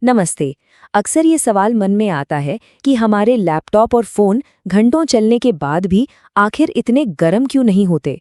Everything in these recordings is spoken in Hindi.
नमस्ते। अक्सर ये सवाल मन में आता है कि हमारे लैपटॉप और फ़ोन घंटों चलने के बाद भी आखिर इतने गर्म क्यों नहीं होते।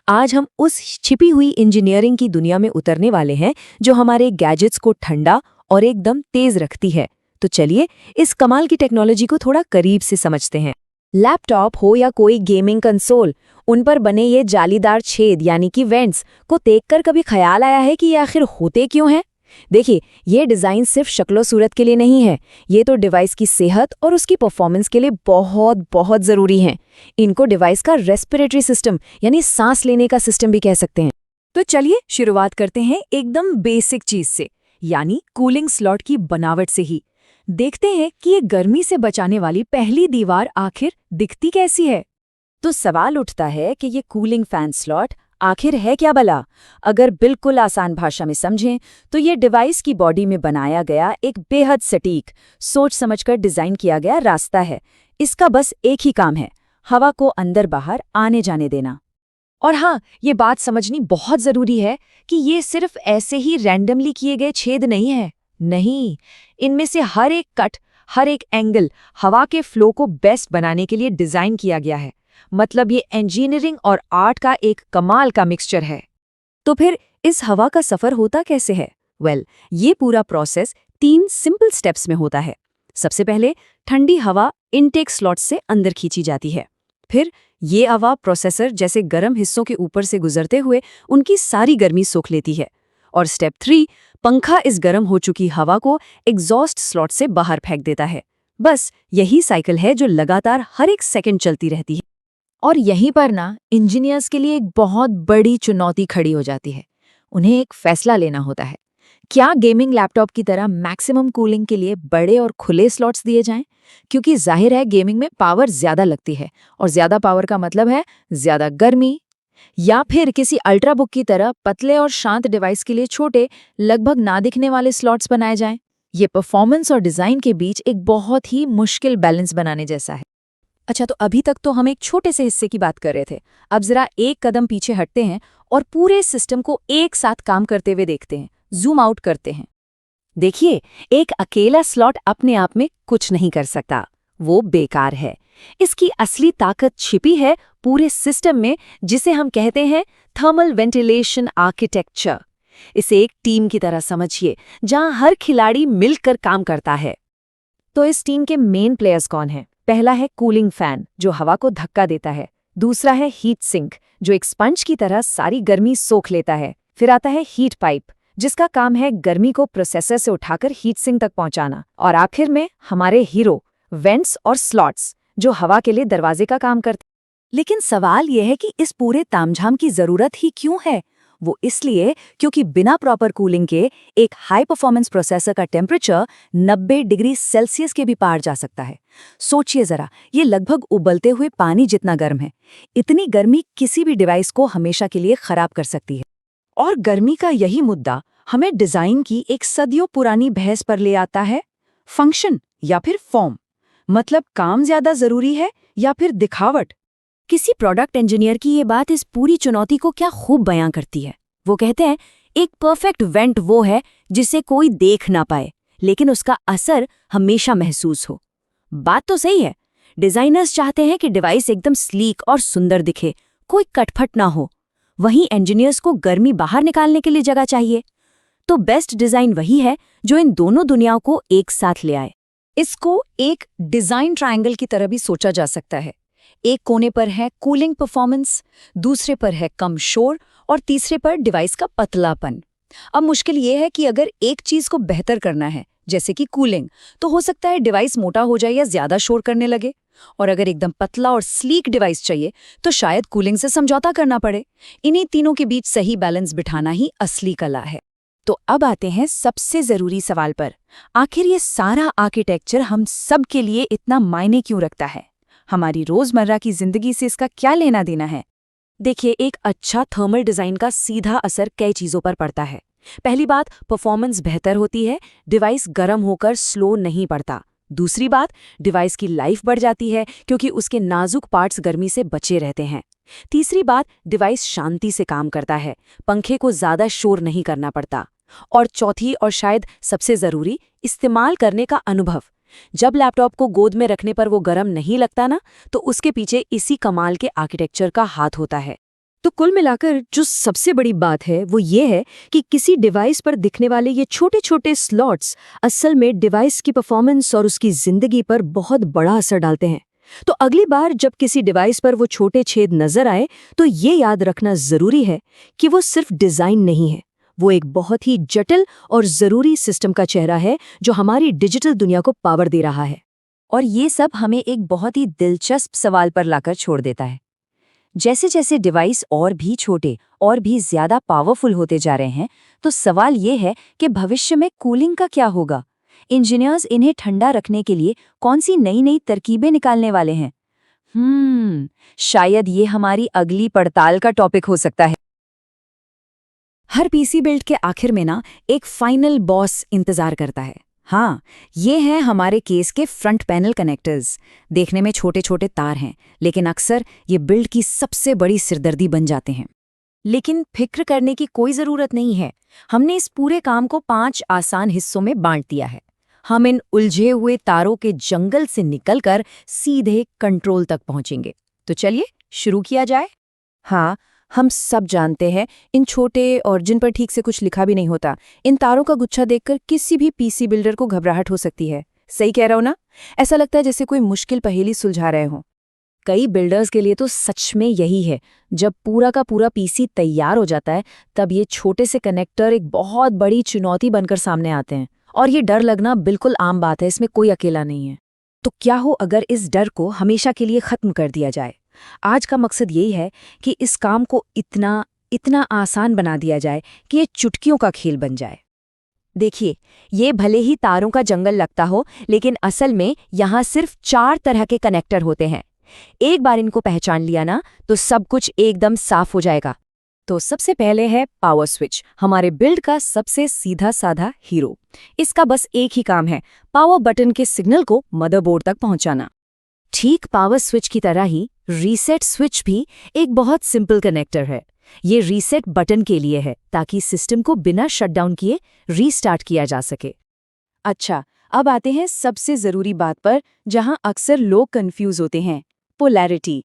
आज हम उस छिपी हुई इंजीनियरिंग की दुनिया में उतरने वाले हैं जो हमारे गैजेट्स को ठंडा और एकदम तेज रखती है। तो चलिए इस कमाल की टेक्नोलॉजी को थोड़ा करीब से समझते हैं। लैपटॉप हो या कोई गेमिंग कंसोल, उन पर बने ये जालीदार छेद यानी कि वेंट्स को देखकर कभी ख्याल आया है कि ये आखिर होते क्यों हैं? देखिए, ये डिज़ाइन सिर्फ शक्लो सूरत के लिए नहीं है, ये तो डिवाइस की सेहत और उसकी परफॉर्मेंस के लिए बहुत बहुत ज़रूरी हैं। इनको डिवाइस का रेस्पिरेटरी सिस्टम यानी सांस लेने का सिस्टम भी कह सकते हैं। तो चलिए शुरुआत करते हैं एकदम बेसिक चीज़ से, यानी कूलिंग स्लॉट की बनावट से ही। देखते हैं कि ये गर्मी से बचाने वाली पहली दीवार आखिर दिखती कैसी है। तो सवाल उठता है कि ये कूलिंग फैन स्लॉट आखिर है क्या भला? अगर बिल्कुल आसान भाषा में समझें तो ये डिवाइस की बॉडी में बनाया गया एक बेहद सटीक, सोच समझकर डिजाइन किया गया रास्ता है। इसका बस एक ही काम है, हवा को अंदर बाहर आने जाने देना। और हाँ, ये बात समझनी बहुत जरूरी है कि ये सिर्फ ऐसे ही रैंडमली किए गए छेद नहीं है। नहीं, इनमें से हर एक कट, हर एक एंगल हवा के फ्लो को बेस्ट बनाने के लिए डिजाइन किया गया है। मतलब ये इंजीनियरिंग और आर्ट का एक कमाल का मिक्सचर है। तो फिर इस हवा का सफर होता कैसे है? ये पूरा प्रोसेस 3 सिंपल स्टेप्स में होता है। सबसे पहले ठंडी हवा इनटेक स्लॉट से अंदर खींची जाती है। फिर ये हवा प्रोसेसर जैसे गर्म हिस्सों के ऊपर से गुजरते हुए उनकी सारी गर्मी सोख लेती है। और स्टेप 3, पंखा इस गर्म हो चुकी हवा को एग्जॉस्ट स्लॉट से बाहर फेंक देता है। बस यही साइकिल है जो लगातार हर एक सेकंड चलती रहती है। और यहीं पर इंजीनियर्स के लिए एक बहुत बड़ी चुनौती खड़ी हो जाती है। उन्हें एक फैसला लेना होता है, क्या गेमिंग लैपटॉप की तरह मैक्सिमम कूलिंग के लिए बड़े और खुले स्लॉट्स दिए जाएं? क्योंकि जाहिर है गेमिंग में पावर ज्यादा लगती है, और ज्यादा पावर का मतलब है ज्यादा गर्मी। या फिर किसी अल्ट्राबुक की तरह पतले और शांत डिवाइस के लिए छोटे, लगभग ना दिखने वाले स्लॉट्स बनाए जाएं? ये परफॉर्मेंस और डिजाइन के बीच एक बहुत ही मुश्किल बैलेंस बनाने जैसा है। अच्छा, तो अभी तक तो हम एक छोटे से हिस्से की बात कर रहे थे। अब जरा एक कदम पीछे हटते हैं और पूरे सिस्टम को एक साथ काम करते हुए देखते हैं, जूम आउट करते हैं। देखिए, एक अकेला स्लॉट अपने आप में कुछ नहीं कर सकता, वो बेकार है। इसकी असली ताकत छिपी है पूरे सिस्टम में, जिसे हम कहते हैं थर्मल वेंटिलेशन आर्किटेक्चर। इसे एक टीम की तरह समझिए, जहां हर खिलाड़ी मिलकर काम करता है। तो इस टीम के मेन प्लेयर्स कौन हैं? पहला है कूलिंग फैन, जो हवा को धक्का देता है। दूसरा है हीट सिंक, जो एक स्पंज की तरह सारी गर्मी सोख लेता है। फिर आता है हीट पाइप, जिसका काम है गर्मी को प्रोसेसर से उठाकर हीट सिंक तक पहुंचाना। और आखिर में हमारे हीरो वेंट्स और स्लॉट्स, जो हवा के लिए दरवाजे का काम करते हैं। लेकिन सवाल यह है कि इस पूरे तामझाम की जरूरत ही क्यों है? वो इसलिए क्योंकि बिना प्रॉपर कूलिंग के एक हाई परफॉर्मेंस प्रोसेसर का टेम्परेचर 90 डिग्री सेल्सियस के भी पार जा सकता है। सोचिए जरा, ये लगभग उबलते हुए पानी जितना गर्म है। इतनी गर्मी किसी भी डिवाइस को हमेशा के लिए खराब कर सकती है। और गर्मी का यही मुद्दा हमें डिजाइन की एक सदियों पुरानी बहस पर ले आता है, फंक्शन या फिर फॉर्म। मतलब काम ज्यादा जरूरी है या फिर दिखावट? किसी प्रोडक्ट इंजीनियर की ये बात इस पूरी चुनौती को क्या खूब बयां करती है। वो कहते हैं, एक परफेक्ट वेंट वो है जिसे कोई देख ना पाए, लेकिन उसका असर हमेशा महसूस हो। बात तो सही है, डिजाइनर्स चाहते हैं कि डिवाइस एकदम स्लीक और सुंदर दिखे, कोई कटफट ना हो। वहीं इंजीनियर्स को गर्मी बाहर निकालने के लिए जगह चाहिए। तो बेस्ट डिजाइन वही है जो इन दोनों दुनियाओं को एक साथ ले आए। इसको एक डिजाइन ट्रायंगल की तरह भी सोचा जा सकता है। एक कोने पर है कूलिंग परफॉर्मेंस, दूसरे पर है कम शोर, और तीसरे पर डिवाइस का पतलापन। अब मुश्किल ये है कि अगर एक चीज को बेहतर करना है, जैसे कि कूलिंग, तो हो सकता है डिवाइस मोटा हो जाए या ज्यादा शोर करने लगे। और अगर एकदम पतला और स्लीक डिवाइस चाहिए, तो शायद कूलिंग से समझौता करना पड़े। इन्हीं तीनों के बीच सही बैलेंस बिठाना ही असली कला है। तो अब आते हैं सबसे जरूरी सवाल पर, आखिर ये सारा आर्किटेक्चर हम सब के लिए इतना मायने क्यों रखता है? हमारी रोजमर्रा की जिंदगी से इसका क्या लेना देना है? देखिए, एक अच्छा थर्मल डिजाइन का सीधा असर कई चीजों पर पड़ता है। पहली बात, परफॉर्मेंस बेहतर होती है, डिवाइस गर्म होकर स्लो नहीं पड़ता। दूसरी बात, डिवाइस की लाइफ बढ़ जाती है क्योंकि उसके नाजुक पार्ट्स गर्मी से बचे रहते हैं। तीसरी बात, डिवाइस शांति से काम करता है, पंखे को ज्यादा शोर नहीं करना पड़ता। और चौथी और शायद सबसे ज़रूरी, इस्तेमाल करने का अनुभव। जब लैपटॉप को गोद में रखने पर वो गर्म नहीं लगता ना, तो उसके पीछे इसी कमाल के आर्किटेक्चर का हाथ होता है। तो कुल मिलाकर जो सबसे बड़ी बात है वो ये है कि किसी डिवाइस पर दिखने वाले ये छोटे छोटे स्लॉट्स असल में डिवाइस की परफॉर्मेंस और उसकी जिंदगी पर बहुत बड़ा असर डालते हैं। तो अगली बार जब किसी डिवाइस पर वो छोटे छेद नजर आए, तो ये याद रखना जरूरी है कि वो सिर्फ डिजाइन नहीं है, वो एक बहुत ही जटिल और जरूरी सिस्टम का चेहरा है जो हमारी डिजिटल दुनिया को पावर दे रहा है। और ये सब हमें एक बहुत ही दिलचस्प सवाल पर लाकर छोड़ देता है। जैसे जैसे डिवाइस और भी छोटे और भी ज्यादा पावरफुल होते जा रहे हैं, तो सवाल ये है कि भविष्य में कूलिंग का क्या होगा। इंजीनियर्स इन्हें ठंडा रखने के लिए कौन सी नई नई तरकीबें निकालने वाले हैं? शायद ये हमारी अगली पड़ताल का टॉपिक हो सकता है। हर पीसी बिल्ड के आखिर में ना एक फाइनल बॉस इंतजार करता है। हाँ, ये हैं हमारे केस के फ्रंट पैनल कनेक्टर्स। देखने में छोटे छोटे तार हैं, लेकिन अक्सर ये बिल्ड की सबसे बड़ी सिरदर्दी बन जाते हैं। लेकिन फिक्र करने की कोई ज़रूरत नहीं है। हमने इस पूरे काम को 5 आसान हिस्सों में बांट दिया है। हम इन उलझे हुए तारों के जंगल से निकलकर सीधे कंट्रोल तक पहुंचेंगे। तो चलिए शुरू किया जाए। हाँ, हम सब जानते हैं इन छोटे और जिन पर ठीक से कुछ लिखा भी नहीं होता, इन तारों का गुच्छा देखकर किसी भी पीसी बिल्डर को घबराहट हो सकती है। सही कह रहा हूं ना? ऐसा लगता है जैसे कोई मुश्किल पहेली सुलझा रहे हों। कई बिल्डर्स के लिए तो सच में यही है। जब पूरा का पूरा पीसी तैयार हो जाता है, तब ये छोटे से कनेक्टर एक बहुत बड़ी चुनौती बनकर सामने आते हैं। और ये डर लगना बिल्कुल आम बात है, इसमें कोई अकेला नहीं है। तो क्या हो अगर इस डर को हमेशा के लिए खत्म कर दिया जाए? आज का मकसद यही है कि इस काम को इतना आसान बना दिया जाए कि ये चुटकियों का खेल बन जाए। देखिए, ये भले ही तारों का जंगल लगता हो, लेकिन असल में यहाँ सिर्फ 4 तरह के कनेक्टर होते हैं। एक बार इनको पहचान लिया ना, तो सब कुछ एकदम साफ हो जाएगा। तो सबसे पहले है पावर स्विच, हमारे बिल्ड का सबसे सीधा साधा हीरो। इसका बस एक ही काम है, पावर बटन के सिग्नल को मदरबोर्ड तक पहुंचाना। ठीक पावर स्विच की तरह ही रीसेट स्विच भी एक बहुत सिंपल कनेक्टर है। ये रीसेट बटन के लिए है, ताकि सिस्टम को बिना शटडाउन किए रीस्टार्ट किया जा सके। अच्छा, अब आते हैं सबसे जरूरी बात पर, जहां अक्सर लोग कंफ्यूज होते हैं, पोलैरिटी।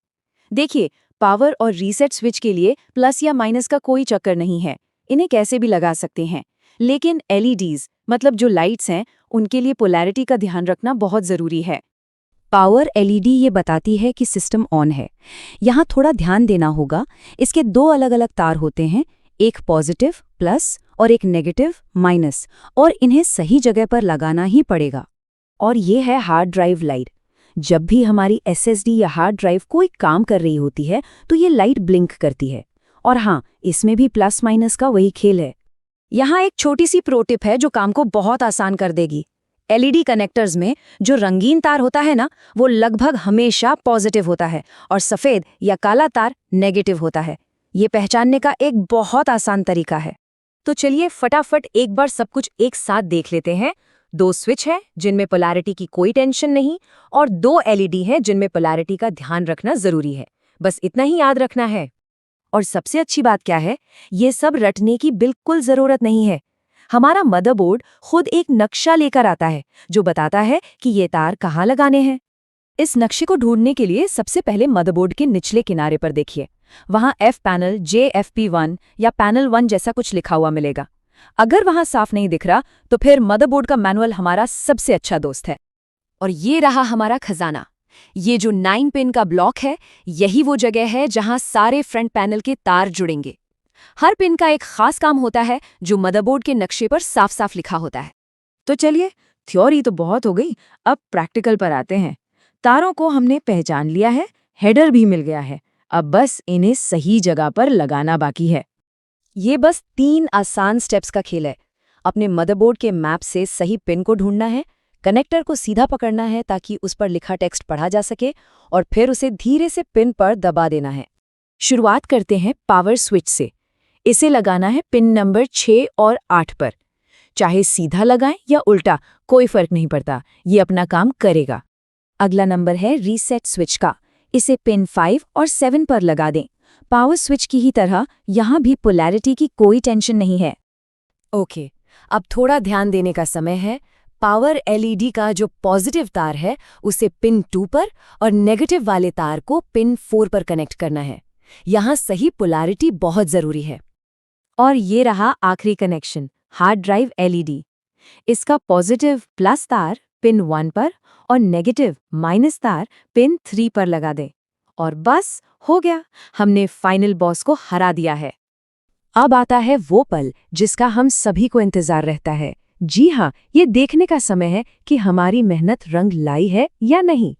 देखिए, पावर और रीसेट स्विच के लिए प्लस या माइनस का कोई चक्कर नहीं है, इन्हें कैसे भी लगा सकते हैं। लेकिन एलईडीज, मतलब जो लाइट्स हैं, उनके लिए पोलैरिटी का ध्यान रखना बहुत जरूरी है। पावर एलईडी ये बताती है कि सिस्टम ऑन है। यहाँ थोड़ा ध्यान देना होगा, इसके 2 अलग अलग तार होते हैं, एक पॉजिटिव प्लस और एक नेगेटिव माइनस, और इन्हें सही जगह पर लगाना ही पड़ेगा। और ये है हार्ड ड्राइव लाइट। जब भी हमारी एसएसडी या हार्ड ड्राइव कोई काम कर रही होती है, तो ये लाइट ब्लिंक करती है। और हाँ, इसमें भी प्लस माइनस का वही खेल है। यहाँ एक छोटी सी प्रो टिप है जो काम को बहुत आसान कर देगी। एलईडी कनेक्टर्स में जो रंगीन तार होता है ना, वो लगभग हमेशा पॉजिटिव होता है और सफ़ेद या काला तार नेगेटिव होता है। ये पहचानने का एक बहुत आसान तरीका है। तो चलिए फटाफट एक बार सब कुछ एक साथ देख लेते हैं। 2 स्विच हैं जिनमें पोलैरिटी की कोई टेंशन नहीं, और 2 एलईडी हैं जिनमें पोलैरिटी का ध्यान रखना जरूरी है। बस इतना ही याद रखना है। और सबसे अच्छी बात क्या है, ये सब रटने की बिल्कुल जरूरत नहीं है। हमारा मदरबोर्ड खुद एक नक्शा लेकर आता है जो बताता है कि ये तार कहाँ लगाने हैं। इस नक्शे को ढूंढने के लिए सबसे पहले मदरबोर्ड के निचले किनारे पर देखिए। वहाँ F पैनल JFP1 या पैनल 1 जैसा कुछ लिखा हुआ मिलेगा। अगर वहाँ साफ नहीं दिख रहा, तो फिर मदरबोर्ड का मैनुअल हमारा सबसे अच्छा दोस्त है। और ये रहा हमारा खजाना। ये जो 9 पिन का ब्लॉक है, यही वो जगह है जहाँ सारे फ्रंट पैनल के तार जुड़ेंगे। हर पिन का एक खास काम होता है जो मदरबोर्ड के नक्शे पर साफ साफ लिखा होता है। तो चलिए, थ्योरी तो बहुत हो गई, अब प्रैक्टिकल पर आते हैं। तारों को हमने पहचान लिया है, हेडर भी मिल गया है, अब बस इन्हें सही जगह पर लगाना बाकी है। ये बस 3 आसान स्टेप्स का खेल है। अपने मदरबोर्ड के मैप से सही पिन को ढूंढना है, कनेक्टर को सीधा पकड़ना है ताकि उस पर लिखा टेक्स्ट पढ़ा जा सके, और फिर उसे धीरे से पिन पर दबा देना है। शुरुआत करते हैं पावर स्विच से। इसे लगाना है पिन नंबर 6 और 8 पर। चाहे सीधा लगाएं या उल्टा, कोई फर्क नहीं पड़ता, ये अपना काम करेगा। अगला नंबर है रीसेट स्विच का। इसे पिन 5 और 7 पर लगा दें। पावर स्विच की ही तरह यहाँ भी पोलैरिटी की कोई टेंशन नहीं है। ओके, अब थोड़ा ध्यान देने का समय है। पावर एलईडी का जो पॉजिटिव तार है उसे पिन 2 पर और नेगेटिव वाले तार को पिन 4 पर कनेक्ट करना है। यहाँ सही पोलैरिटी बहुत ज़रूरी है। और ये रहा आखिरी कनेक्शन, हार्ड ड्राइव एलईडी। इसका पॉजिटिव प्लस तार पिन 1 पर और नेगेटिव माइनस तार पिन 3 पर लगा दें। और बस हो गया, हमने फाइनल बॉस को हरा दिया है। अब आता है वो पल जिसका हम सभी को इंतजार रहता है। जी हाँ, ये देखने का समय है कि हमारी मेहनत रंग लाई है या नहीं।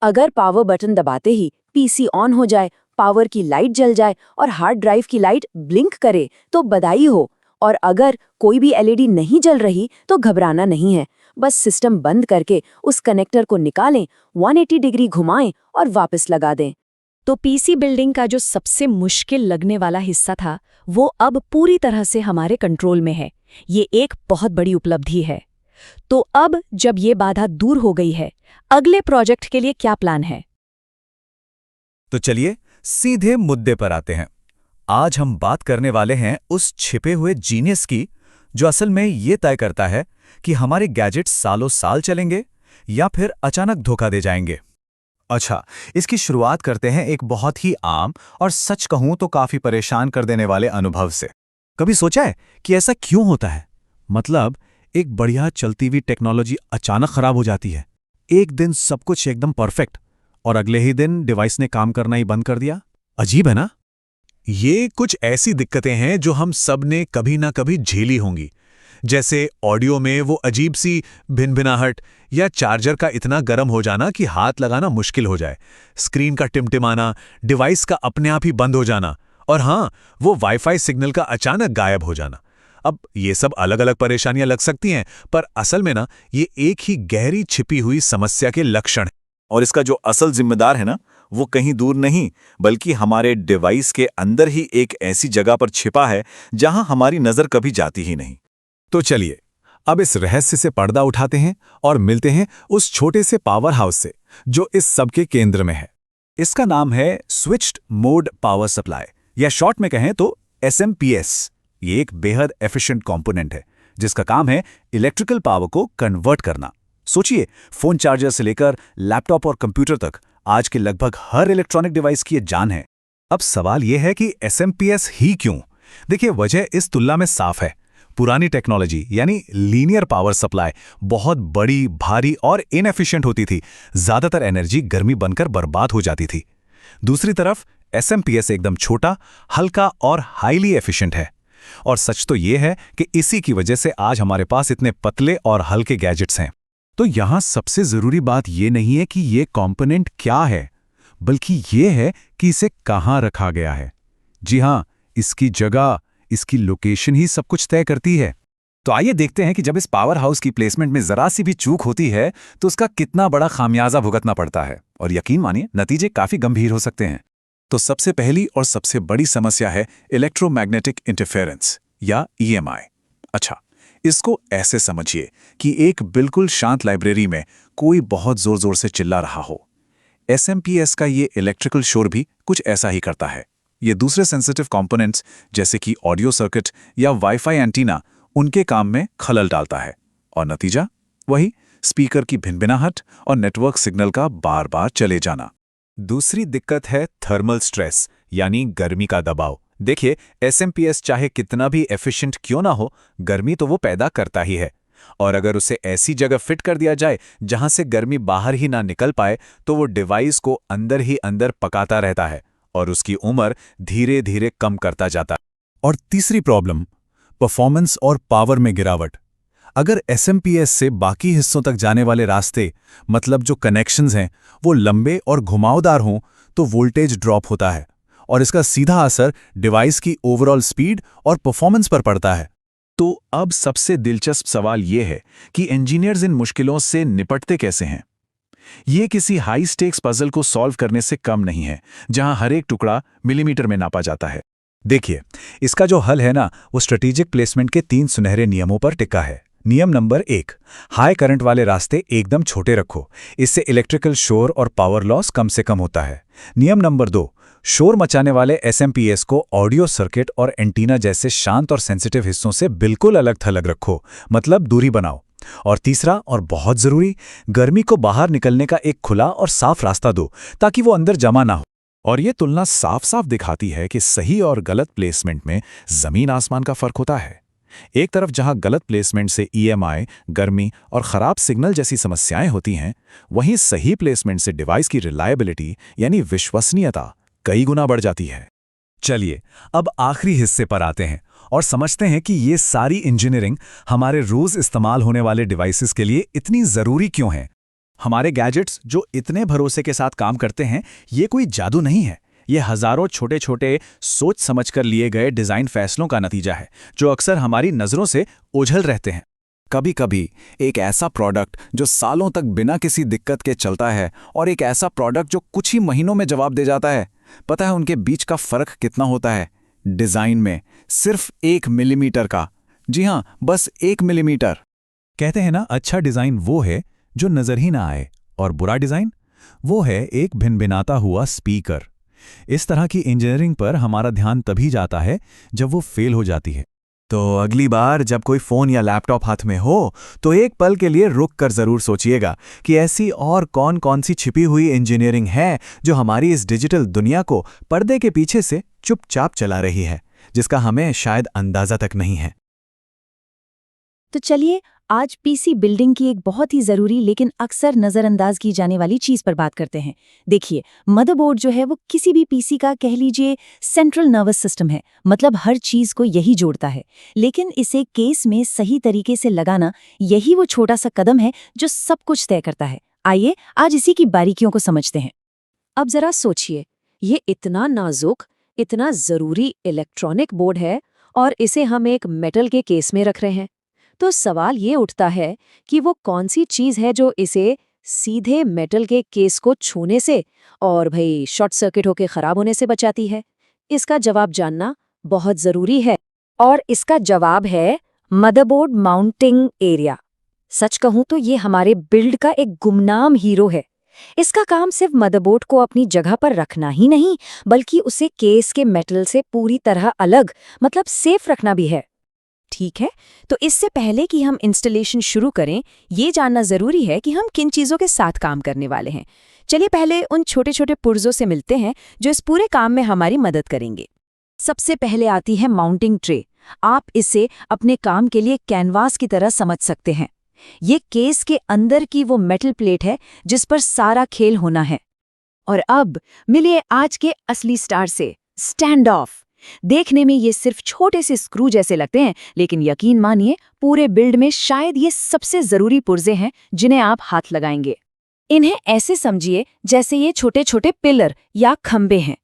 अगर पावर बटन दबाते ही पीसी ऑन हो जाए, पावर की लाइट जल जाए और हार्ड ड्राइव की लाइट ब्लिंक करे तो बधाई हो। और अगर कोई भी एलईडी नहीं जल रही तो घबराना नहीं है। बस सिस्टम बंद करके उस कनेक्टर को निकालें, 180 डिग्री घुमाएं और वापस लगा दें। तो पीसी बिल्डिंग का जो सबसे मुश्किल लगने वाला हिस्सा था, वो अब पूरी तरह से हमारे कंट्रोल में है। ये एक बहुत बड़ी उपलब्धि है। तो अब जब ये बाधा दूर हो गई है, अगले प्रोजेक्ट के लिए क्या प्लान है? तो चलिए सीधे मुद्दे पर आते हैं। आज हम बात करने वाले हैं उस छिपे हुए जीनियस की, जो असल में ये तय करता है कि हमारे गैजेट्स सालों साल चलेंगे या फिर अचानक धोखा दे जाएंगे। अच्छा, इसकी शुरुआत करते हैं एक बहुत ही आम और सच कहूं तो काफी परेशान कर देने वाले अनुभव से। कभी सोचा है कि ऐसा क्यों होता है? मतलब एक बढ़िया चलती हुई टेक्नोलॉजी अचानक खराब हो जाती है। एक दिन सब कुछ एकदम परफेक्ट और अगले ही दिन डिवाइस ने काम करना ही बंद कर दिया। अजीब है ना? ये कुछ ऐसी दिक्कतें हैं जो हम सब ने कभी ना कभी झेली होंगी। जैसे ऑडियो में वो अजीब सी भिनभिनाहट या चार्जर का इतना गर्म हो जाना कि हाथ लगाना मुश्किल हो जाए, स्क्रीन का टिमटिमाना, डिवाइस का अपने आप ही बंद हो जाना, और हाँ, वो वाईफाई सिग्नल का अचानक गायब हो जाना। अब ये सब अलग अलग परेशानियां लग सकती हैं, पर असल में ना ये एक ही गहरी छिपी हुई समस्या के लक्षण है। और इसका जो असल जिम्मेदार है ना, वो कहीं दूर नहीं बल्कि हमारे डिवाइस के अंदर ही एक ऐसी जगह पर छिपा है जहां हमारी नजर कभी जाती ही नहीं। तो चलिए अब इस रहस्य से पर्दा उठाते हैं और मिलते हैं उस छोटे से पावर हाउस से जो इस सब के केंद्र में है। इसका नाम है स्विच्ड मोड पावर सप्लाई, या शॉर्ट में कहें तो SMP। ये एक बेहद एफिशिएंट कंपोनेंट है जिसका काम है इलेक्ट्रिकल पावर को कन्वर्ट करना। सोचिए, फोन चार्जर से लेकर लैपटॉप और कंप्यूटर तक आज के लगभग हर इलेक्ट्रॉनिक डिवाइस की ये जान है। अब सवाल यह है कि SMP ही क्यों? देखिए, वजह इस तुलना में साफ है। पुरानी टेक्नोलॉजी यानी लीनियर पावर सप्लाई बहुत बड़ी, भारी और इनएफिशिएंट होती थी। ज्यादातर एनर्जी गर्मी बनकर बर्बाद हो जाती थी। दूसरी तरफ SMP एकदम छोटा, हल्का और हाईली एफिशिएंट है। और सच तो यह है कि इसी की वजह से आज हमारे पास इतने पतले और हल्के गैजेट्स हैं। तो यहां सबसे जरूरी बात यह नहीं है कि यह कंपोनेंट क्या है, बल्कि यह है कि इसे कहां रखा गया है। जी हां, इसकी जगह, इसकी लोकेशन ही सब कुछ तय करती है। तो आइए देखते हैं कि जब इस पावर हाउस की प्लेसमेंट में जरा सी भी चूक होती है तो उसका कितना बड़ा खामियाजा भुगतना पड़ता है, और यकीन मानिए नतीजे काफी गंभीर हो सकते हैं। तो सबसे पहली और सबसे बड़ी समस्या है इलेक्ट्रोमैग्नेटिक इंटरफेरेंस या EMI। अच्छा, इसको ऐसे समझिए कि एक बिल्कुल शांत लाइब्रेरी में कोई बहुत जोर जोर से चिल्ला रहा हो। SMP का ये इलेक्ट्रिकल शोर भी कुछ ऐसा ही करता है। ये दूसरे सेंसिटिव कंपोनेंट्स जैसे कि ऑडियो सर्किट या वाईफाई एंटीना, उनके काम में खलल डालता है, और नतीजा वही स्पीकर की भिनभिनाहट और नेटवर्क सिग्नल का बार बार चले जाना। दूसरी दिक्कत है थर्मल स्ट्रेस यानी गर्मी का दबाव। देखिए, SMP चाहे कितना भी एफिशिएंट क्यों ना हो, गर्मी तो वो पैदा करता ही है। और अगर उसे ऐसी जगह फिट कर दिया जाए जहां से गर्मी बाहर ही ना निकल पाए, तो वो डिवाइस को अंदर ही अंदर पकाता रहता है और उसकी उम्र धीरे धीरे कम करता जाता है। और तीसरी प्रॉब्लम, परफॉर्मेंस और पावर में गिरावट। अगर SMP से बाकी हिस्सों तक जाने वाले रास्ते, मतलब जो कनेक्शंस हैं, वो लंबे और घुमावदार हों, तो वोल्टेज ड्रॉप होता है और इसका सीधा असर डिवाइस की ओवरऑल स्पीड और परफॉर्मेंस पर पड़ता है। तो अब सबसे दिलचस्प सवाल यह है कि इंजीनियर्स इन मुश्किलों से निपटते कैसे हैं। ये किसी हाई स्टेक्स पजल को सॉल्व करने से कम नहीं है, जहां हर एक टुकड़ा मिलीमीटर में नापा जाता है। देखिए, इसका जो हल है ना, वो स्ट्रेटेजिक प्लेसमेंट के 3 सुनहरे नियमों पर टिका है। नियम नंबर 1, हाई करंट वाले रास्ते एकदम छोटे रखो, इससे इलेक्ट्रिकल शोर और पावर लॉस कम से कम होता है। नियम नंबर 2, शोर मचाने वाले SMPS को ऑडियो सर्किट और एंटीना जैसे शांत और सेंसिटिव हिस्सों से बिल्कुल अलग थलग रखो, मतलब दूरी बनाओ। और तीसरा और बहुत ज़रूरी, गर्मी को बाहर निकलने का एक खुला और साफ रास्ता दो ताकि वो अंदर जमा ना हो। और ये तुलना साफ साफ दिखाती है कि सही और गलत प्लेसमेंट में ज़मीन आसमान का फ़र्क होता है। एक तरफ जहां गलत प्लेसमेंट से EMI, गर्मी और ख़राब सिग्नल जैसी समस्याएं होती हैं, वहीं सही प्लेसमेंट से डिवाइस की रिलायबिलिटी यानी विश्वसनीयता कई गुना बढ़ जाती है। चलिए अब आखिरी हिस्से पर आते हैं और समझते हैं कि ये सारी इंजीनियरिंग हमारे रोज़ इस्तेमाल होने वाले डिवाइसेस के लिए इतनी ज़रूरी क्यों है। हमारे गैजेट्स जो इतने भरोसे के साथ काम करते हैं, ये कोई जादू नहीं है। ये हज़ारों छोटे छोटे सोच समझकर लिए गए डिज़ाइन फैसलों का नतीजा है, जो अक्सर हमारी नज़रों से ओझल रहते हैं। कभी कभी एक ऐसा प्रोडक्ट जो सालों तक बिना किसी दिक्कत के चलता है और एक ऐसा प्रोडक्ट जो कुछ ही महीनों में जवाब दे जाता है, पता है उनके बीच का फ़र्क कितना होता है? डिज़ाइन में सिर्फ 1 मिलीमीटर का। जी हाँ, बस 1 मिलीमीटर। कहते हैं ना, अच्छा डिज़ाइन वो है जो नज़र ही ना आए, और बुरा डिज़ाइन वो है एक भिनभिनाता हुआ स्पीकर। इस तरह की इंजीनियरिंग पर हमारा ध्यान तभी जाता है जब वो फेल हो जाती है। तो अगली बार जब कोई फ़ोन या लैपटॉप हाथ में हो, तो एक पल के लिए रुक कर ज़रूर सोचिएगा कि ऐसी और कौन कौन सी छिपी हुई इंजीनियरिंग है जो हमारी इस डिजिटल दुनिया को पर्दे के पीछे से चुपचाप चला रही है, जिसका हमें शायद अंदाज़ा तक नहीं है। तो चलिए आज पीसी बिल्डिंग की एक बहुत ही ज़रूरी लेकिन अक्सर नज़रअंदाज की जाने वाली चीज़ पर बात करते हैं। देखिए, मदरबोर्ड जो है वो किसी भी पीसी का कह लीजिए सेंट्रल नर्वस सिस्टम है, मतलब हर चीज़ को यही जोड़ता है। लेकिन इसे केस में सही तरीके से लगाना, यही वो छोटा सा कदम है जो सब कुछ तय करता है। आइए आज इसी की बारीकियों को समझते हैं। अब ज़रा सोचिए, ये इतना नाजुक, इतना ज़रूरी इलेक्ट्रॉनिक बोर्ड है और इसे हम एक मेटल के केस में रख रहे हैं। तो सवाल ये उठता है कि वो कौन सी चीज़ है जो इसे सीधे मेटल के केस को छूने से और भाई शॉर्ट सर्किट होकर ख़राब होने से बचाती है। इसका जवाब जानना बहुत ज़रूरी है और इसका जवाब है मदरबोर्ड माउंटिंग एरिया। सच कहूँ तो ये हमारे बिल्ड का एक गुमनाम हीरो है। इसका काम सिर्फ मदरबोर्ड को अपनी जगह पर रखना ही नहीं, बल्कि उसे केस के मेटल से पूरी तरह अलग, मतलब सेफ रखना भी है। ठीक है, तो इससे पहले कि हम इंस्टॉलेशन शुरू करें, ये जानना ज़रूरी है कि हम किन चीज़ों के साथ काम करने वाले हैं। चलिए पहले उन छोटे छोटे पुर्जों से मिलते हैं जो इस पूरे काम में हमारी मदद करेंगे। सबसे पहले आती है माउंटिंग ट्रे। आप इसे अपने काम के लिए कैनवास की तरह समझ सकते हैं। ये केस के अंदर की वो मेटल प्लेट है जिस पर सारा खेल होना है। और अब मिलिए आज के असली स्टार से, स्टैंड ऑफ। देखने में ये सिर्फ छोटे से स्क्रू जैसे लगते हैं, लेकिन यकीन मानिए पूरे बिल्ड में शायद ये सबसे ज़रूरी पुर्जे हैं जिन्हें आप हाथ लगाएंगे। इन्हें ऐसे समझिए जैसे ये छोटे छोटे पिलर या खंबे हैं।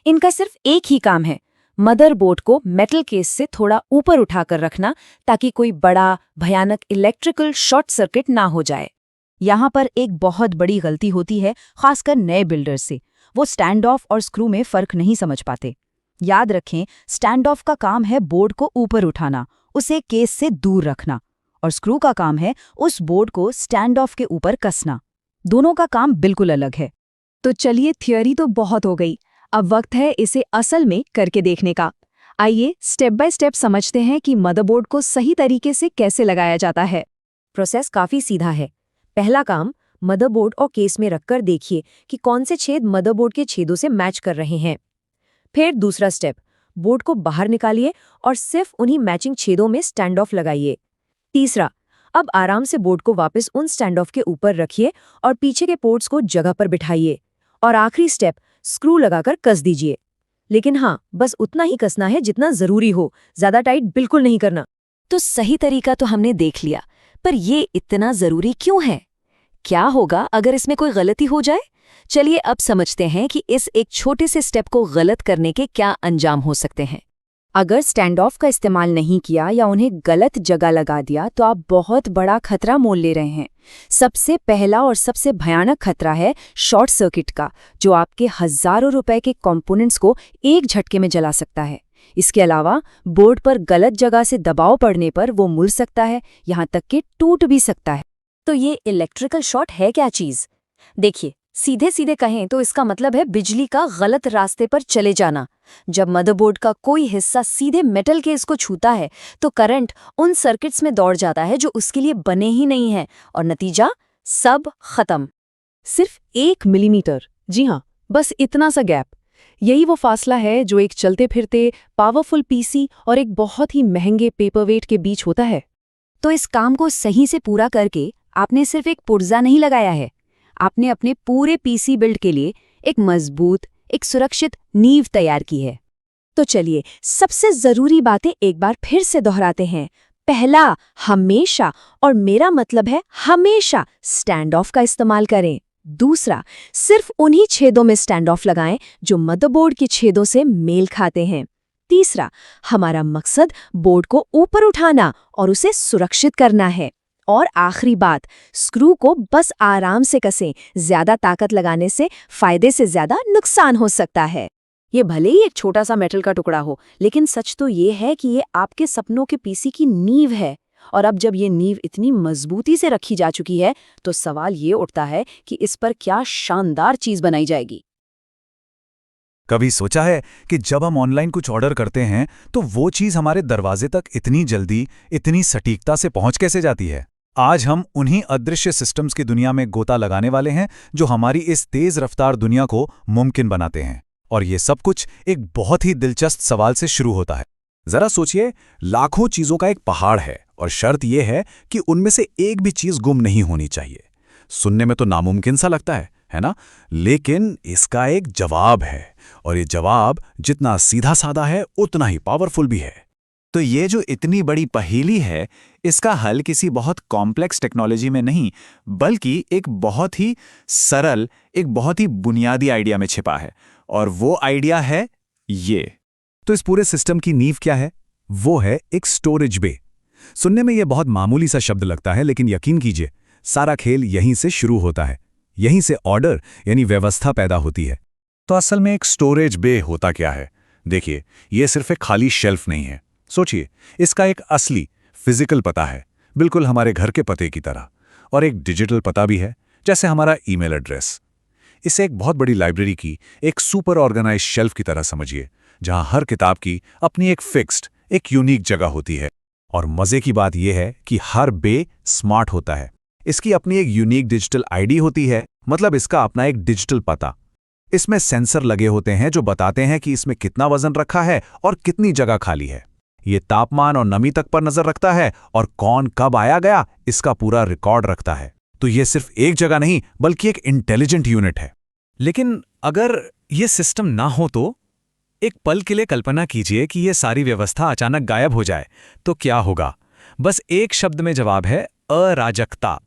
इनका सिर्फ एक ही काम है, मदरबोर्ड को मेटल केस से थोड़ा ऊपर उठाकर रखना ताकि कोई बड़ा भयानक इलेक्ट्रिकल शॉर्ट सर्किट ना हो जाए। यहाँ पर एक बहुत बड़ी गलती होती है, खासकर नए बिल्डर्स से। वो स्टैंड ऑफ और स्क्रू में फ़र्क नहीं समझ पाते। याद रखें, स्टैंड ऑफ का काम है बोर्ड को ऊपर उठाना, उसे केस से दूर रखना, और स्क्रू का काम है उस बोर्ड को स्टैंड ऑफ के ऊपर कसना। दोनों का काम बिल्कुल अलग है। तो चलिए, थियोरी तो बहुत हो गई, अब वक्त है इसे असल में करके देखने का। आइए स्टेप बाय स्टेप समझते हैं कि मदरबोर्ड को सही तरीके से कैसे लगाया जाता है। प्रोसेस काफ़ी सीधा है। पहला काम, मदरबोर्ड और केस में रखकर देखिए कि कौन से छेद मदरबोर्ड के छेदों से मैच कर रहे हैं। फिर दूसरा स्टेप, बोर्ड को बाहर निकालिए और सिर्फ उन्हीं मैचिंग छेदों में स्टैंड ऑफ लगाइए। तीसरा, अब आराम से बोर्ड को वापस उन स्टैंड ऑफ के ऊपर रखिए और पीछे के पोर्ट्स को जगह पर बिठाइए। और आखिरी स्टेप, स्क्रू लगाकर कस दीजिए। लेकिन हाँ, बस उतना ही कसना है जितना ज़रूरी हो, ज़्यादा टाइट बिल्कुल नहीं करना। तो सही तरीका तो हमने देख लिया, पर ये इतना ज़रूरी क्यों है? क्या होगा अगर इसमें कोई गलती हो जाए? चलिए अब समझते हैं कि इस एक छोटे से स्टेप को गलत करने के क्या अंजाम हो सकते हैं। अगर स्टैंड ऑफ का इस्तेमाल नहीं किया या उन्हें गलत जगह लगा दिया तो आप बहुत बड़ा खतरा मोल ले रहे हैं। सबसे पहला और सबसे भयानक खतरा है शॉर्ट सर्किट का, जो आपके हज़ारों रुपए के कंपोनेंट्स को एक झटके में जला सकता है। इसके अलावा बोर्ड पर गलत जगह से दबाव पड़ने पर वो मुड़ सकता है, यहाँ तक कि टूट भी सकता है। तो ये इलेक्ट्रिकल शॉर्ट है क्या चीज़? देखिए, सीधे सीधे कहें तो इसका मतलब है बिजली का गलत रास्ते पर चले जाना। जब मदरबोर्ड का कोई हिस्सा सीधे मेटल के इसको छूता है तो करंट उन सर्किट्स में दौड़ जाता है जो उसके लिए बने ही नहीं है, और नतीजा सब खत्म। सिर्फ 1 मिलीमीटर, जी हाँ, बस इतना सा गैप। यही वो फासला है जो एक चलते फिरते पावरफुल पीसी और एक बहुत ही महंगे पेपरवेट के बीच होता है। तो इस काम को सही से पूरा करके आपने सिर्फ एक पुर्जा नहीं लगाया है, आपने अपने पूरे पीसी बिल्ड के लिए एक मजबूत, एक सुरक्षित नींव तैयार की है। तो चलिए सबसे जरूरी बातें एक बार फिर से दोहराते हैं। पहला, हमेशा, और मेरा मतलब है हमेशा, स्टैंड ऑफ का इस्तेमाल करें। दूसरा, सिर्फ उन्हीं छेदों में स्टैंड ऑफ लगाएं जो मदरबोर्ड के छेदों से मेल खाते हैं। तीसरा, हमारा मकसद बोर्ड को ऊपर उठाना और उसे सुरक्षित करना है। और आखिरी बात, स्क्रू को बस आराम से कसें, ज्यादा ताकत लगाने से फायदे से ज्यादा नुकसान हो सकता है। ये भले ही एक छोटा सा मेटल का टुकड़ा हो, लेकिन सच तो ये है कि ये आपके सपनों के पीसी की नींव है। और अब जब ये नींव इतनी मजबूती से रखी जा चुकी है तो सवाल ये उठता है कि इस पर क्या शानदार चीज बनाई जाएगी। कभी सोचा है कि जब हम ऑनलाइन कुछ ऑर्डर करते हैं तो वो चीज़ हमारे दरवाजे तक इतनी जल्दी, इतनी सटीकता से पहुंच कैसे जाती है? आज हम उन्हीं अदृश्य सिस्टम्स की दुनिया में गोता लगाने वाले हैं जो हमारी इस तेज रफ्तार दुनिया को मुमकिन बनाते हैं। और ये सब कुछ एक बहुत ही दिलचस्प सवाल से शुरू होता है। जरा सोचिए, लाखों चीजों का एक पहाड़ है और शर्त यह है कि उनमें से एक भी चीज गुम नहीं होनी चाहिए। सुनने में तो नामुमकिन सा लगता है ना? लेकिन इसका एक जवाब है, और ये जवाब जितना सीधा साधा है उतना ही पावरफुल भी है। तो ये जो इतनी बड़ी पहेली है, इसका हल किसी बहुत कॉम्प्लेक्स टेक्नोलॉजी में नहीं, बल्कि एक बहुत ही सरल, एक बहुत ही बुनियादी आइडिया में छिपा है। और वो आइडिया है ये। तो इस पूरे सिस्टम की नींव क्या है? वो है एक स्टोरेज बे। सुनने में ये बहुत मामूली सा शब्द लगता है, लेकिन यकीन कीजिए, सारा खेल यहीं से शुरू होता है। यहीं से ऑर्डर यानी व्यवस्था पैदा होती है। तो असल में एक स्टोरेज बे होता क्या है? देखिए, ये सिर्फ एक खाली शेल्फ नहीं है। सोचिए, इसका एक असली फिजिकल पता है, बिल्कुल हमारे घर के पते की तरह, और एक डिजिटल पता भी है, जैसे हमारा ईमेल एड्रेस। इसे एक बहुत बड़ी लाइब्रेरी की एक सुपर ऑर्गेनाइज शेल्फ की तरह समझिए, जहां हर किताब की अपनी एक फिक्स्ड, एक यूनिक जगह होती है। और मजे की बात यह है कि हर बे स्मार्ट होता है। इसकी अपनी एक यूनिक डिजिटल आईडी होती है, मतलब इसका अपना एक डिजिटल पता। इसमें सेंसर लगे होते हैं जो बताते हैं कि इसमें कितना वजन रखा है और कितनी जगह खाली है। ये तापमान और नमी तक पर नजर रखता है, और कौन कब आया गया इसका पूरा रिकॉर्ड रखता है। तो ये सिर्फ एक जगह नहीं, बल्कि एक इंटेलिजेंट यूनिट है। लेकिन अगर ये सिस्टम ना हो तो? एक पल के लिए कल्पना कीजिए कि ये सारी व्यवस्था अचानक गायब हो जाए, तो क्या होगा? बस एक शब्द में जवाब है, अराजकता।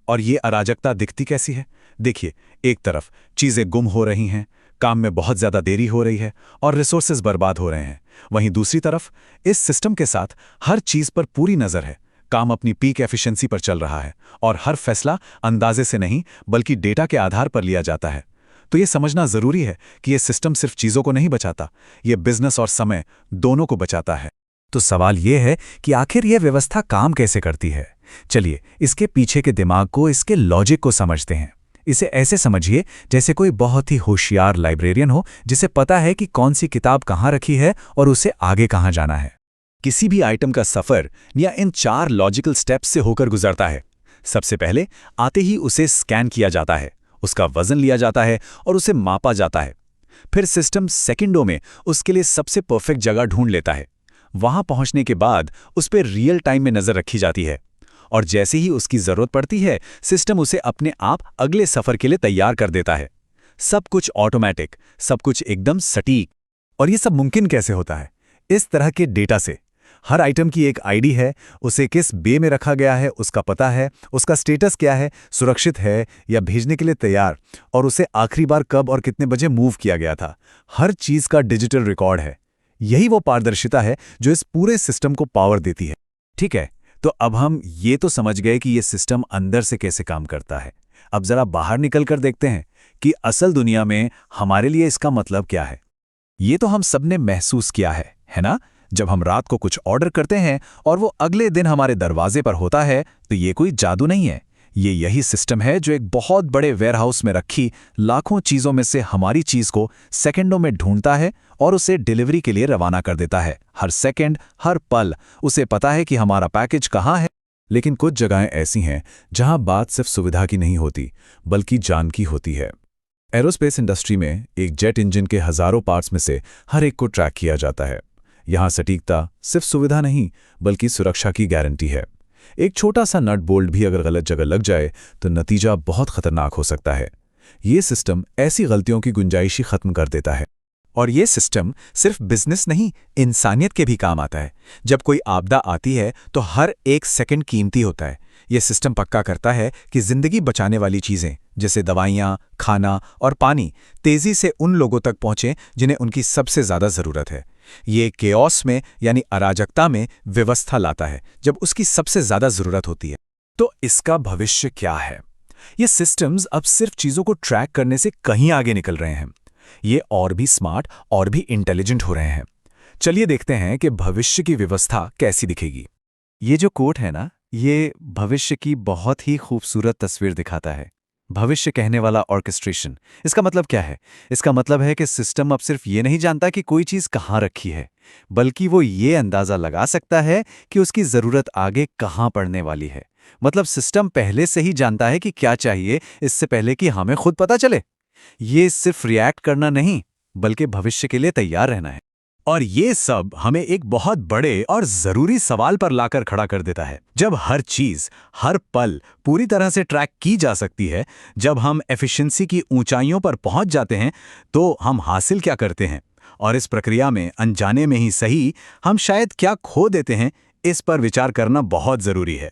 और ये अराजकता दिखती कैसी है? देखिए, एक तरफ चीजें गुम हो रही हैं, काम में बहुत ज्यादा देरी हो रही है और रिसोर्सेज बर्बाद हो रहे हैं। वहीं दूसरी तरफ इस सिस्टम के साथ हर चीज पर पूरी नजर है, काम अपनी पीक एफिशिएंसी पर चल रहा है, और हर फैसला अंदाजे से नहीं बल्कि डेटा के आधार पर लिया जाता है। तो ये समझना जरूरी है कि ये सिस्टम सिर्फ चीजों को नहीं बचाता, ये बिजनेस और समय दोनों को बचाता है। तो सवाल ये है कि आखिर यह व्यवस्था काम कैसे करती है? चलिए, इसके पीछे के दिमाग को, इसके लॉजिक को समझते हैं। इसे ऐसे समझिए जैसे कोई बहुत ही होशियार लाइब्रेरियन हो, जिसे पता है कि कौन सी किताब कहाँ रखी है और उसे आगे कहाँ जाना है। किसी भी आइटम का सफर या इन 4 लॉजिकल स्टेप्स से होकर गुजरता है। सबसे पहले आते ही उसे स्कैन किया जाता है, उसका वजन लिया जाता है और उसे मापा जाता है। फिर सिस्टम सेकंडों में उसके लिए सबसे परफेक्ट जगह ढूंढ लेता है। वहां पहुंचने के बाद उस पर रियल टाइम में नजर रखी जाती है, और जैसे ही उसकी जरूरत पड़ती है, सिस्टम उसे अपने आप अगले सफर के लिए तैयार कर देता है। सब कुछ ऑटोमेटिक, सब कुछ एकदम सटीक। और ये सब मुमकिन कैसे होता है? इस तरह के डेटा से। हर आइटम की एक आईडी है, उसे किस बे में रखा गया है उसका पता है, उसका स्टेटस क्या है, सुरक्षित है या भेजने के लिए तैयार, और उसे आखिरी बार कब और कितने बजे मूव किया गया था। हर चीज का डिजिटल रिकॉर्ड है। यही वो पारदर्शिता है जो इस पूरे सिस्टम को पावर देती है। ठीक है, तो अब हम ये तो समझ गए कि ये सिस्टम अंदर से कैसे काम करता है। अब जरा बाहर निकलकर देखते हैं कि असल दुनिया में हमारे लिए इसका मतलब क्या है। ये तो हम सबने महसूस किया है ना? जब हम रात को कुछ ऑर्डर करते हैं और वो अगले दिन हमारे दरवाजे पर होता है, तो ये कोई जादू नहीं है, ये यही सिस्टम है जो एक बहुत बड़े वेयरहाउस में रखी लाखों चीज़ों में से हमारी चीज़ को सेकंडों में ढूंढता है और उसे डिलीवरी के लिए रवाना कर देता है। हर सेकंड, हर पल उसे पता है कि हमारा पैकेज कहाँ है। लेकिन कुछ जगहें ऐसी हैं जहां बात सिर्फ सुविधा की नहीं होती, बल्कि जान की होती है। एरोस्पेस इंडस्ट्री में एक जेट इंजन के हज़ारों पार्ट्स में से हर एक को ट्रैक किया जाता है। यहाँ सटीकता सिर्फ सुविधा नहीं, बल्कि सुरक्षा की गारंटी है। एक छोटा सा नट बोल्ट भी अगर गलत जगह लग जाए तो नतीजा बहुत खतरनाक हो सकता है। ये सिस्टम ऐसी गलतियों की गुंजाइश ही खत्म कर देता है। और ये सिस्टम सिर्फ बिजनेस नहीं, इंसानियत के भी काम आता है। जब कोई आपदा आती है तो हर एक सेकंड कीमती होता है। ये सिस्टम पक्का करता है कि जिंदगी बचाने वाली चीजें जैसे दवाइयाँ, खाना और पानी तेजी से उन लोगों तक पहुंचें जिन्हें उनकी सबसे ज्यादा जरूरत है। ये केओस में यानी अराजकता में व्यवस्था लाता है जब उसकी सबसे ज्यादा जरूरत होती है। तो इसका भविष्य क्या है? ये सिस्टम्स अब सिर्फ चीजों को ट्रैक करने से कहीं आगे निकल रहे हैं। ये और भी स्मार्ट और भी इंटेलिजेंट हो रहे हैं। चलिए देखते हैं कि भविष्य की व्यवस्था कैसी दिखेगी। ये जो कोट है ना, ये भविष्य की बहुत ही खूबसूरत तस्वीर दिखाता है। भविष्य कहने वाला ऑर्केस्ट्रेशन। इसका मतलब क्या है? इसका मतलब है कि सिस्टम अब सिर्फ ये नहीं जानता कि कोई चीज़ कहाँ रखी है, बल्कि वो ये अंदाज़ा लगा सकता है कि उसकी ज़रूरत आगे कहाँ पड़ने वाली है। मतलब सिस्टम पहले से ही जानता है कि क्या चाहिए, इससे पहले कि हमें खुद पता चले। ये सिर्फ रिएक्ट करना नहीं, बल्कि भविष्य के लिए तैयार रहना है। और ये सब हमें एक बहुत बड़े और जरूरी सवाल पर लाकर खड़ा कर देता है। जब हर चीज, हर पल पूरी तरह से ट्रैक की जा सकती है, जब हम एफिशिएंसी की ऊंचाइयों पर पहुंच जाते हैं, तो हम हासिल क्या करते हैं? और इस प्रक्रिया में अनजाने में ही सही हम शायद क्या खो देते हैं, इस पर विचार करना बहुत जरूरी है।